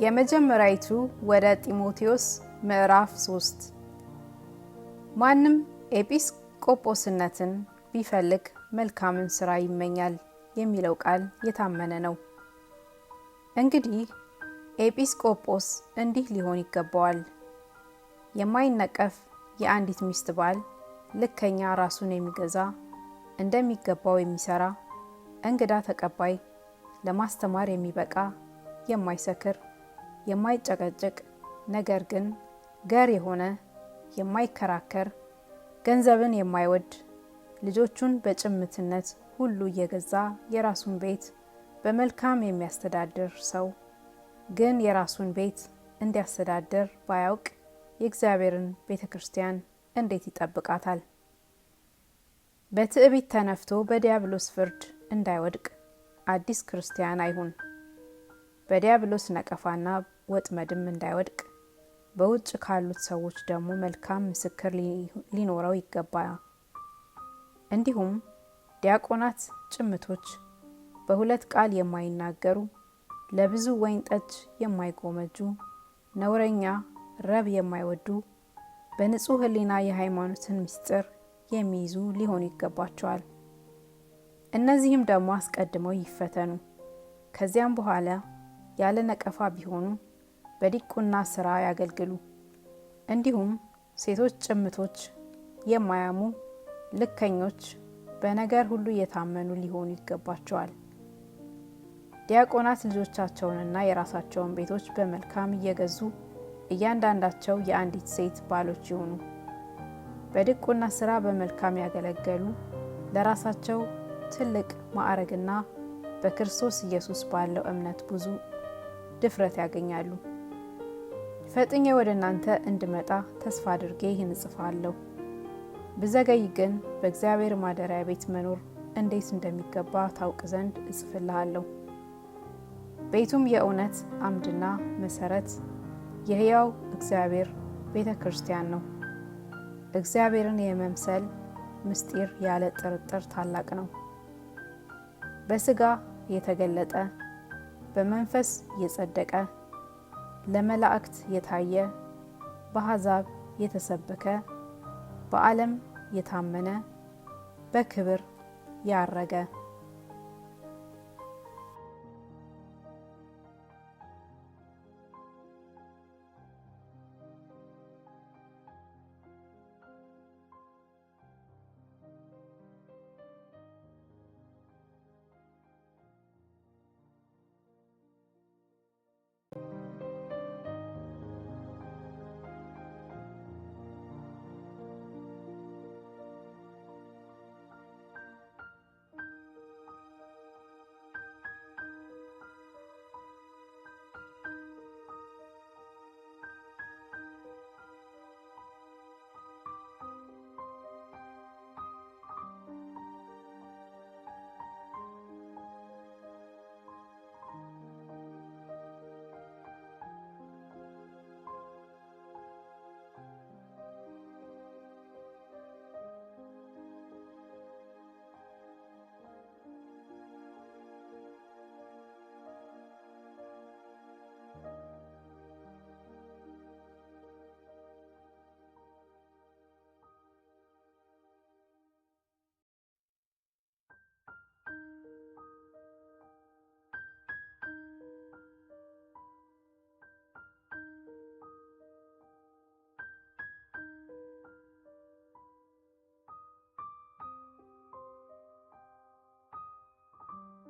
የመጀመሪያይቱ ወደ ጢሞቴዎስ ምዕራፍ 3 ማንም ኤጲስቆጶስነትን ቢፈልግ መልካምን ሥራ ይመኛል የሚለው ቃል የታመነ ነው። እንግዲህ ኤጲስቆጶስ እንዲህ ሊሆን ይገባዋል። የማይነቀፍ የአንዲት ሚስት ባል፣ ልከኛ፣ ራሱን የሚገዛ፣ እንደሚገባው የሚሰራ፣ እንግዳ ተቀባይ፣ ለማስተማር የሚበቃ፣ የማይሰክር፣ የማይጨቀጭቅ፣ ነገር ግን ገር የሆነ፣ የማይከራከር፣ ገንዘብን የማይወድ፣ ልጆቹን በጭምትነት ሁሉ እየገዛ የራሱን ቤት በመልካም የሚያስተዳድር ሰው ግን የራሱን ቤት እንዲያስተዳድር ባያውቅ የእግዚአብሔርን ቤተ ክርስቲያን እንዴት ይጠብቃታል? በትዕቢት ተነፍቶ በዲያብሎስ ፍርድ እንዳይወድቅ አዲስ ክርስቲያን አይሁን። በዲያብሎስ ነቀፋና ወጥመድም እንዳይወድቅ በውጭ ካሉት ሰዎች ደግሞ መልካም ምስክር ሊኖረው ይገባል። እንዲሁም ዲያቆናት ጭምቶች፣ በሁለት ቃል የማይናገሩ፣ ለብዙ ወይን ጠጅ የማይጎመጁ፣ ነውረኛ፣ ረብ የማይወዱ፣ በንጹሕ ሕሊና የሃይማኖትን ምስጢር የሚይዙ ሊሆኑ ይገባቸዋል። እነዚህም ደግሞ አስቀድመው ይፈተኑ፣ ከዚያም በኋላ ያለ ነቀፋ ቢሆኑ በዲቁና ሥራ ያገልግሉ። እንዲሁም ሴቶች ጭምቶች፣ የማያሙ፣ ልከኞች፣ በነገር ሁሉ የታመኑ ሊሆኑ ይገባቸዋል። ዲያቆናት ልጆቻቸውንና የራሳቸውን ቤቶች በመልካም እየገዙ እያንዳንዳቸው የአንዲት ሴት ባሎች ይሁኑ። በዲቁና ሥራ በመልካም ያገለገሉ ለራሳቸው ትልቅ ማዕረግና በክርስቶስ ኢየሱስ ባለው እምነት ብዙ ድፍረት ያገኛሉ። ፈጥኜ ወደ እናንተ እንድመጣ ተስፋ አድርጌ ይህን እጽፋለሁ። ብዘገይ ግን በእግዚአብሔር ማደሪያ ቤት መኖር እንዴት እንደሚገባ ታውቅ ዘንድ እጽፍልሃለሁ። ቤቱም የእውነት አምድና መሰረት የሕያው እግዚአብሔር ቤተ ክርስቲያን ነው። እግዚአብሔርን የመምሰል ምስጢር ያለ ጥርጥር ታላቅ ነው። በሥጋ የተገለጠ፣ በመንፈስ የጸደቀ፣ ለመላእክት የታየ፣ በአሕዛብ የተሰበከ፣ በዓለም የታመነ፣ በክብር ያረገ